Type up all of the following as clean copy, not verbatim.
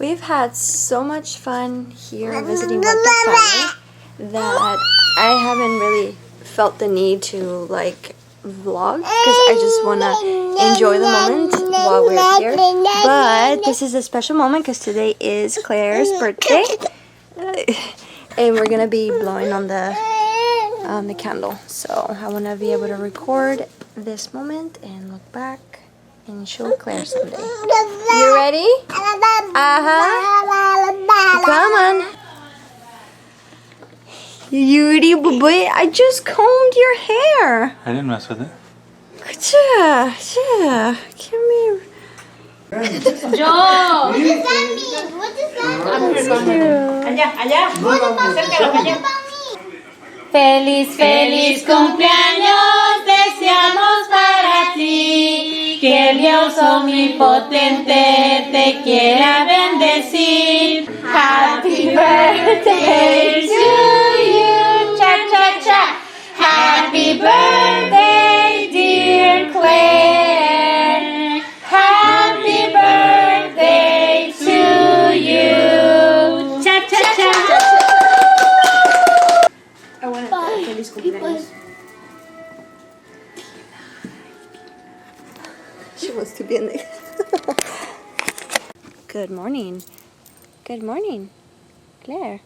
We've had so much fun here visiting with the family that I haven't really felt the need to like vlog because I just want to enjoy the moment while we're here. But this is a special moment because today is Claire's birthday and we're gonna be blowing on the candle. So I want to be able to record this moment and look back and show Claire someday. You ready? Come on. Yuri, boy, I just combed your hair. I didn't mess with it. Yeah. Come here. Joe! What does that mean? What does that mean? Allá. Feliz, feliz cumpleaños deseamos para ti. Que el Dios omnipotente te quiera bendecir. Happy birthday to you. Cha, cha, cha. Happy birthday, dear Claire. Happy birthday to you. Cha, cha, cha. I want to feliz cumpleaños. She wants to be in there. Good morning. Good morning, Claire.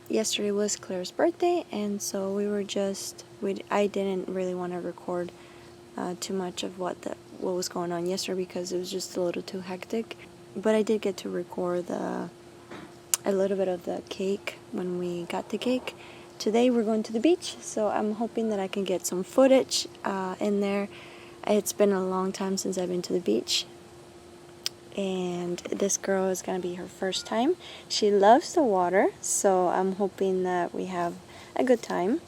Yesterday was Claire's birthday, and so I didn't really want to record too much of what was going on yesterday because it was just a little too hectic. But I did get to record a little bit of the cake when we got the cake. Today we're going to the beach, so I'm hoping that I can get some footage in there. It's been a long time since I've been to the beach, and this girl is going to be her first time. She loves the water, so I'm hoping that we have a good time.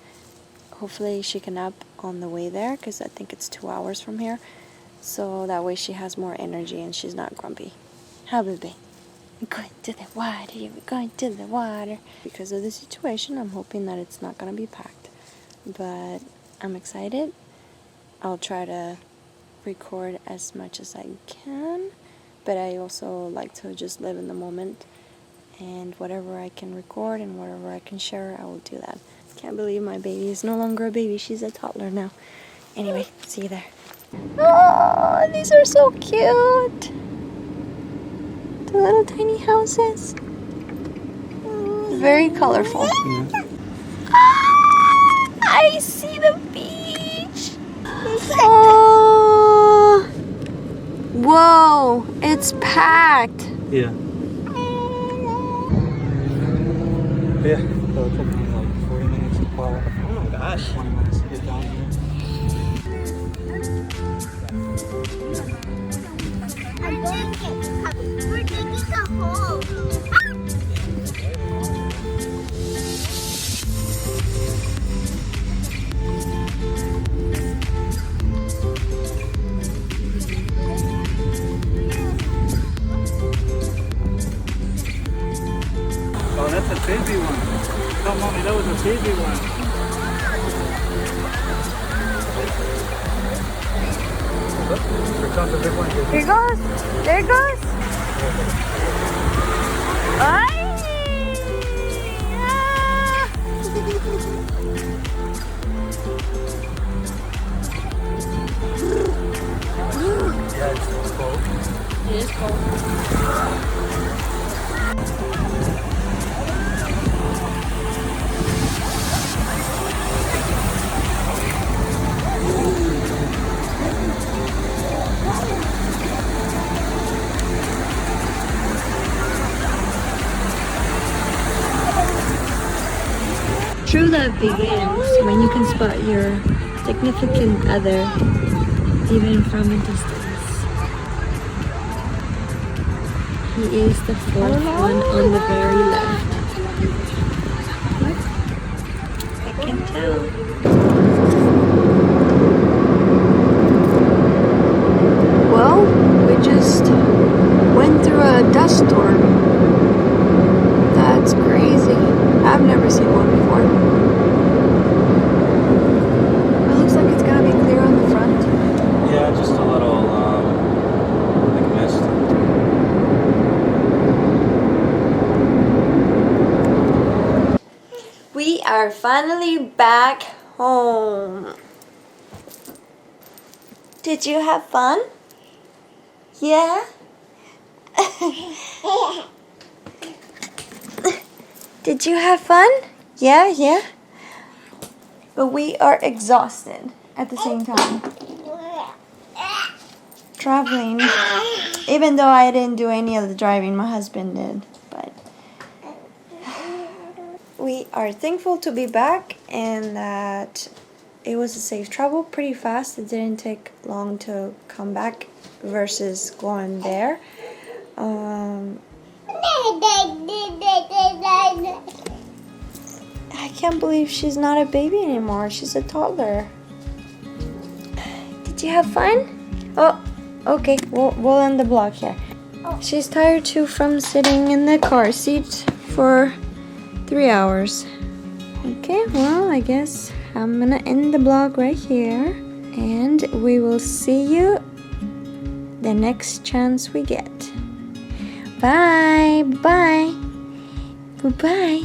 Hopefully she can nap on the way there because I think it's 2 hours from here, so that way she has more energy and she's not grumpy. How, baby? We're going to the water, we're going to the water. Because of the situation, I'm hoping that it's not going to be packed, but I'm excited. I'll try to record as much as I can, but I also like to just live in the moment, and whatever I can record and whatever I can share, I will do that. Can't believe my baby is no longer a baby, she's a toddler now. Anyway, see you there. Oh, these are so cute. The little tiny houses. Very colorful. I see the beach. Oh, whoa, it's packed. Yeah. Yeah, so it took me like 40 minutes to park. Oh my gosh. 20 minutes to get down here. We're digging a hole. Oh, that's a baby one. No, mommy, that was a baby one. Here it goes. There it goes. Ay! Ah! Yeah, it's cold. It is cold. True love begins when you can spot your significant other even from a distance. He is the fourth one on the very left. I can tell. Well, we just went through a dust storm. That's crazy. I've never seen one before. It looks like it's gonna be clear on the. are finally back home. Did you have fun? Yeah? Did you have fun? Yeah. But we are exhausted at the same time. Traveling. Even though I didn't do any of the driving, my husband did. But we are thankful to be back and that it was a safe travel, pretty fast. It didn't take long to come back versus going there. I can't believe she's not a baby anymore. She's a toddler. Did you have fun? Oh, okay. We'll end the vlog here. She's tired too from sitting in the car seat for 3 hours. Okay, well, I guess I'm gonna end the vlog right here. And we will see you the next chance we get. Bye. Bye. Goodbye.